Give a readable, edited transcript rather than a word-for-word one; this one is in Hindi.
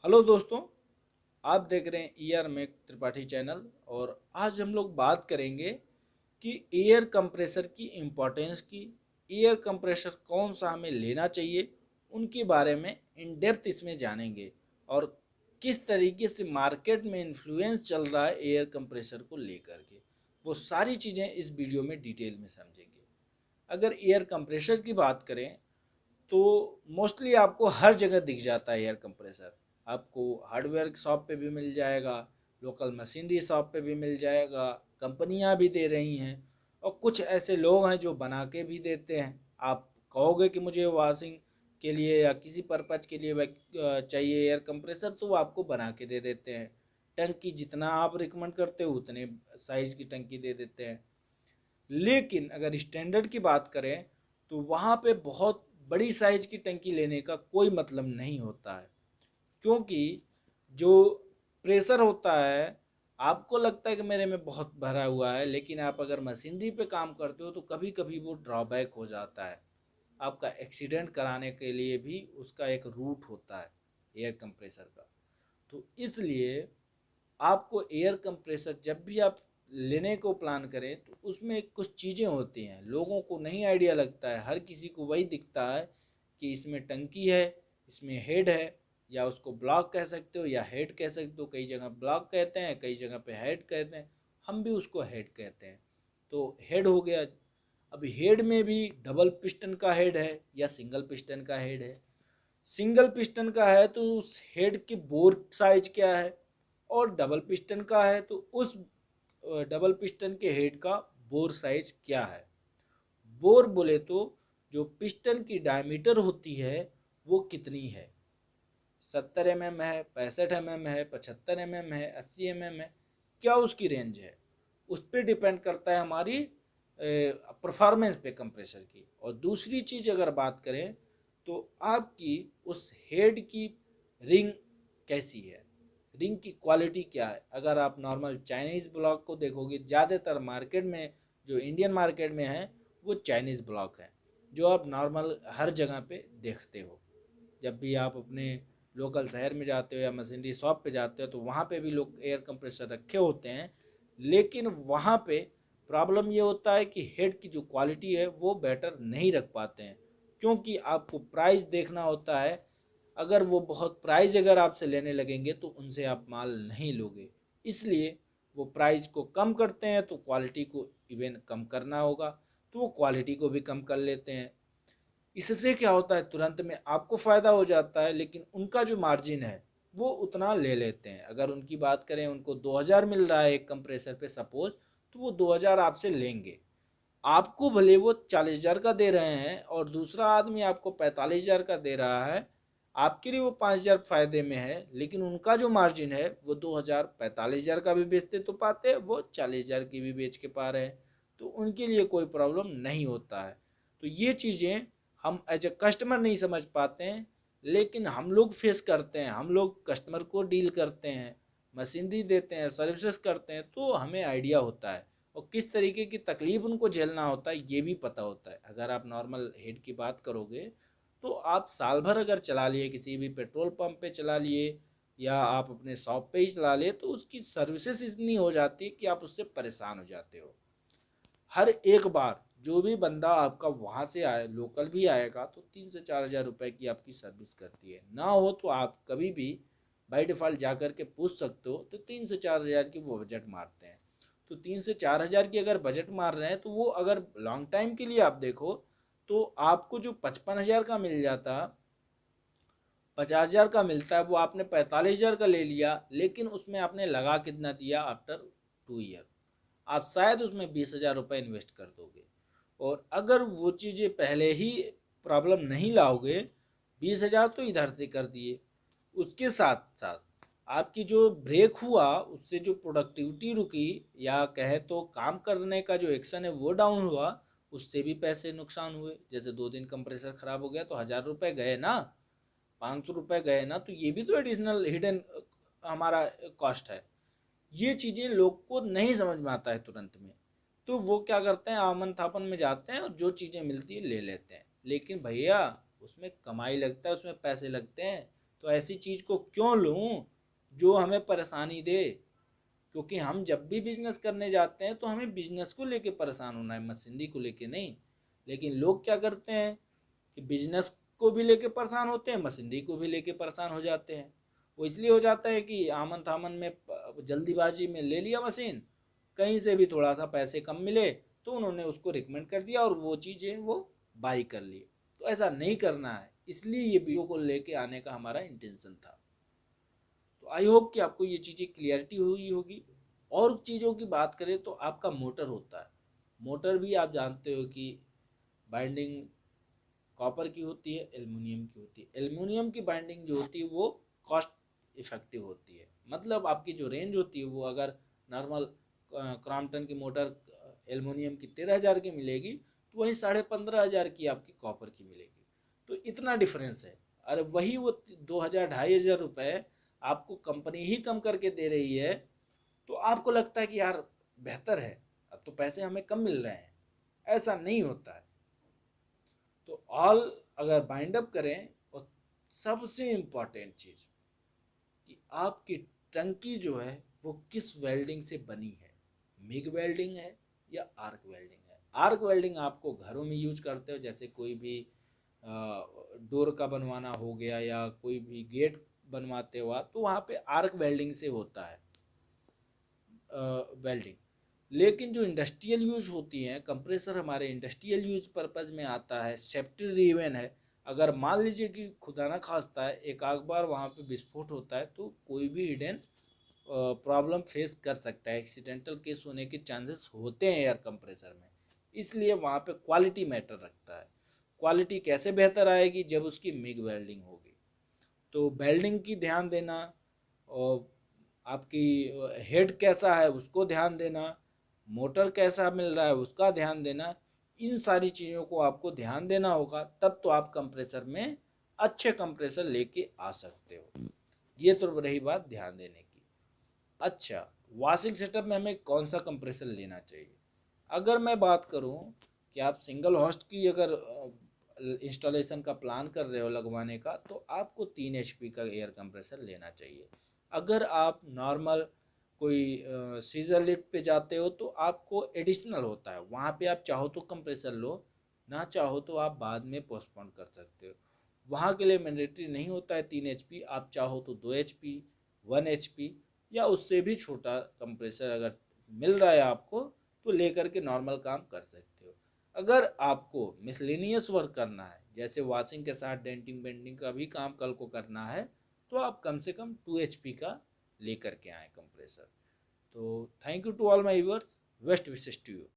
हेलो दोस्तों, आप देख रहे हैं ईआर में त्रिपाठी चैनल। और आज हम लोग बात करेंगे कि एयर कंप्रेसर की इम्पोर्टेंस की। एयर कंप्रेसर कौन सा हमें लेना चाहिए, उनके बारे में इन डेप्थ इसमें जानेंगे। और किस तरीके से मार्केट में इन्फ्लुएंस चल रहा है एयर कंप्रेसर को लेकर के, वो सारी चीज़ें इस वीडियो में डिटेल में समझेंगे। अगर एयर कंप्रेसर की बात करें तो मोस्टली आपको हर जगह दिख जाता है एयर कंप्रेसर। आपको हार्डवेयर शॉप पे भी मिल जाएगा, लोकल मशीनरी शॉप पे भी मिल जाएगा, कंपनियां भी दे रही हैं और कुछ ऐसे लोग हैं जो बना के भी देते हैं। आप कहोगे कि मुझे वॉशिंग के लिए या किसी पर्पज के लिए चाहिए एयर कंप्रेसर, तो वो आपको बना के दे देते हैं। टंकी जितना आप रिकमेंड करते हो उतने साइज़ की टंकी दे देते हैं। लेकिन अगर स्टैंडर्ड की बात करें तो वहाँ पे बहुत बड़ी साइज़ की टंकी लेने का कोई मतलब नहीं होता है, क्योंकि जो प्रेशर होता है, आपको लगता है कि मेरे में बहुत भरा हुआ है, लेकिन आप अगर मशीनरी पे काम करते हो तो कभी कभी वो ड्रॉबैक हो जाता है। आपका एक्सीडेंट कराने के लिए भी उसका एक रूट होता है एयर कंप्रेसर का। तो इसलिए आपको एयर कंप्रेसर जब भी आप लेने को प्लान करें तो उसमें कुछ चीज़ें होती हैं, लोगों को नहीं आइडिया लगता है। हर किसी को वही दिखता है कि इसमें टंकी है, इसमें हेड है, या उसको ब्लॉक कह सकते हो या हेड कह सकते हो। कई जगह ब्लॉक कहते हैं, कई जगह पे हेड कहते हैं, हम भी उसको हेड कहते हैं। तो हेड हो गया। अब हेड में भी डबल पिस्टन का हेड है या सिंगल पिस्टन का हेड है। सिंगल पिस्टन का है तो उस हेड की बोर साइज क्या है, और डबल पिस्टन का है तो उस डबल पिस्टन के हेड का बोर साइज क्या है। बोर बोले तो जो पिस्टन की डायमीटर होती है वो कितनी है, 70 mm है, 65 mm है, 75 mm है, 80 mm है, क्या उसकी रेंज है। उस पर डिपेंड करता है हमारी परफॉर्मेंस पे कंप्रेसर की। और दूसरी चीज़ अगर बात करें तो आपकी उस हेड की रिंग कैसी है, रिंग की क्वालिटी क्या है। अगर आप नॉर्मल चाइनीज़ ब्लॉक को देखोगे, ज़्यादातर मार्केट में जो इंडियन मार्केट में है वो चाइनीज़ ब्लॉक है, जो आप नॉर्मल हर जगह पे देखते हो। जब भी आप अपने लोकल शहर में जाते हो या मशीनरी शॉप पे जाते हो तो वहाँ पे भी लोग एयर कंप्रेसर रखे होते हैं। लेकिन वहाँ पे प्रॉब्लम ये होता है कि हेड की जो क्वालिटी है वो बेटर नहीं रख पाते हैं, क्योंकि आपको प्राइस देखना होता है। अगर वो बहुत प्राइस अगर आपसे लेने लगेंगे तो उनसे आप माल नहीं लोगे। इसलिए वो प्राइस को कम करते हैं, तो क्वालिटी को इवन कम करना होगा तो वो क्वालिटी को भी कम कर लेते हैं। इससे क्या होता है, तुरंत में आपको फ़ायदा हो जाता है, लेकिन उनका जो मार्जिन है वो उतना ले लेते हैं। अगर उनकी बात करें, उनको 2000 मिल रहा है एक कंप्रेसर पे सपोज, तो वो 2000 आपसे लेंगे। आपको भले वो 40,000 का दे रहे हैं और दूसरा आदमी आपको 45,000 का दे रहा है, आपके लिए वो 5,000 फ़ायदे में है, लेकिन उनका जो मार्जिन है वो 2,000 45,000 का भी बेचते तो पाते, वो 40,000 की भी बेच के पा रहे हैं, तो उनके लिए कोई प्रॉब्लम नहीं होता है। तो ये चीज़ें हम एज ए कस्टमर नहीं समझ पाते हैं, लेकिन हम लोग फेस करते हैं। हम लोग कस्टमर को डील करते हैं, मशीनरी देते हैं, सर्विसेज करते हैं, तो हमें आइडिया होता है और किस तरीके की तकलीफ़ उनको झेलना होता है ये भी पता होता है। अगर आप नॉर्मल हेड की बात करोगे तो आप साल भर अगर चला लिए, किसी भी पेट्रोल पंप पे चला लिए या आप अपने शॉप पे ही चला लिए, तो उसकी सर्विसेज इतनी हो जाती है कि आप उससे परेशान हो जाते हो। हर एक बार जो भी बंदा आपका वहाँ से आए, लोकल भी आएगा, तो 3 से 4 हज़ार रुपये की आपकी सर्विस करती है। ना हो तो आप कभी भी बाई डिफ़ॉल्ट जा कर के पूछ सकते हो, तो 3 से 4 हज़ार की वो बजट मारते हैं। तो 3 से 4 हज़ार की अगर बजट मार रहे हैं तो वो अगर लॉन्ग टाइम के लिए आप देखो तो आपको जो 55,000 का मिल जाता, 50,000 का मिलता है, वो आपने 45,000 का ले लिया, लेकिन उसमें आपने लगा कितना दिया आफ्टर 2 ईयर, आप शायद उसमें 20,000 रुपये इन्वेस्ट कर दोगे। और अगर वो चीज़ें पहले ही प्रॉब्लम नहीं लाओगे, 20,000 तो इधर से कर दिए, उसके साथ साथ आपकी जो ब्रेक हुआ उससे जो प्रोडक्टिविटी रुकी, या कहे तो काम करने का जो एक्शन है वो डाउन हुआ, उससे भी पैसे नुकसान हुए। जैसे 2 दिन कंप्रेसर ख़राब हो गया तो 1,000 रुपये गए ना, 500 रुपये गए ना, तो ये भी तो एडिशनल हिडन हमारा कॉस्ट है। ये चीज़ें लोग को नहीं समझ में आता है तुरंत में, तो वो क्या करते हैं, आमन थापन में जाते हैं और जो चीज़ें मिलती है ले लेते हैं। लेकिन भैया उसमें कमाई लगता है, उसमें पैसे लगते हैं, तो ऐसी चीज़ को क्यों लूँ जो हमें परेशानी दे। क्योंकि हम जब भी बिजनेस करने जाते हैं तो हमें बिजनेस को लेके परेशान होना है, मशीनरी को लेके नहीं। लेकिन लोग क्या करते हैं कि बिजनेस को भी लेके परेशान होते हैं, मशीनरी को भी लेके परेशान हो जाते हैं। वो इसलिए हो जाता है कि आमन थामन में जल्दीबाजी में ले लिया मशीन, कहीं से भी थोड़ा सा पैसे कम मिले तो उन्होंने उसको रिकमेंड कर दिया और वो चीज़ें वो बाई कर ली। तो ऐसा नहीं करना है, इसलिए ये वीडियो को लेके आने का हमारा इंटेंशन था। तो आई होप कि आपको ये चीज़ें क्लियरिटी हुई होगी। और चीज़ों की बात करें तो आपका मोटर होता है, मोटर भी आप जानते हो कि बाइंडिंग कॉपर की होती है, एल्युमिनियम की होती है। एल्युमिनियम की बाइंडिंग जो होती है वो कॉस्ट इफ़ेक्टिव होती है, मतलब आपकी जो रेंज होती है वो अगर नॉर्मल क्रॉम्पटन की मोटर एल्युमिनियम की 13,000 की मिलेगी तो वहीं 15,500 की आपकी कॉपर की मिलेगी। तो इतना डिफरेंस है। अरे वही वो 2,000 2,500 रुपये आपको कंपनी ही कम करके दे रही है तो आपको लगता है कि यार बेहतर है, अब तो पैसे हमें कम मिल रहे हैं। ऐसा नहीं होता है। तो ऑल अगर बाइंड अप करें, और सबसे इम्पॉर्टेंट चीज़ कि आपकी टंकी जो है वो किस वेल्डिंग से बनी है, मिग वेल्डिंग है या आर्क वेल्डिंग है। आर्क वेल्डिंग आपको घरों में यूज करते हो, जैसे कोई भी डोर का बनवाना हो गया या कोई भी गेट बनवाते हो आप, तो वहाँ पे आर्क वेल्डिंग से होता है वेल्डिंग। लेकिन जो इंडस्ट्रियल यूज होती हैं, कंप्रेसर हमारे इंडस्ट्रियल यूज पर्पज़ में आता है, सेफ्टी ड्रिवन है। अगर मान लीजिए कि खुदा ना खास्ता है एक आध बार वहाँ पे विस्फोट होता है तो कोई भी हिडन प्रॉब्लम फेस कर सकता है, एक्सीडेंटल केस होने के चांसेस होते हैं एयर कंप्रेसर में। इसलिए वहाँ पे क्वालिटी मैटर रखता है। क्वालिटी कैसे बेहतर आएगी, जब उसकी मिग वेल्डिंग होगी। तो वेल्डिंग की ध्यान देना, और आपकी हेड कैसा है उसको ध्यान देना, मोटर कैसा मिल रहा है उसका ध्यान देना, इन सारी चीज़ों को आपको ध्यान देना होगा, तब तो आप कंप्रेसर में अच्छे कंप्रेसर लेके आ सकते हो। ये तो रही बात ध्यान देने की। अच्छा, वॉशिंग सेटअप में हमें कौन सा कंप्रेसर लेना चाहिए। अगर मैं बात करूं कि आप सिंगल हॉस्ट की अगर इंस्टॉलेशन का प्लान कर रहे हो लगवाने का, तो आपको 3 HP का एयर कंप्रेसर लेना चाहिए। अगर आप नॉर्मल कोई सीजर लिफ्ट पे जाते हो तो आपको एडिशनल होता है, वहाँ पे आप चाहो तो कंप्रेसर लो, ना चाहो तो आप बाद में पोस्टपोन कर सकते हो। वहाँ के लिए मैंडेटरी नहीं होता है 3 HP, आप चाहो तो 2 HP 1 HP या उससे भी छोटा कंप्रेसर अगर मिल रहा है आपको तो लेकर के नॉर्मल काम कर सकते हो। अगर आपको मिसलेनियस वर्क करना है, जैसे वॉशिंग के साथ डेंटिंग बेंडिंग का भी काम कल को करना है, तो आप कम से कम 2 HP का लेकर के आए कंप्रेसर। तो thank you to all my viewers, best wishes to you.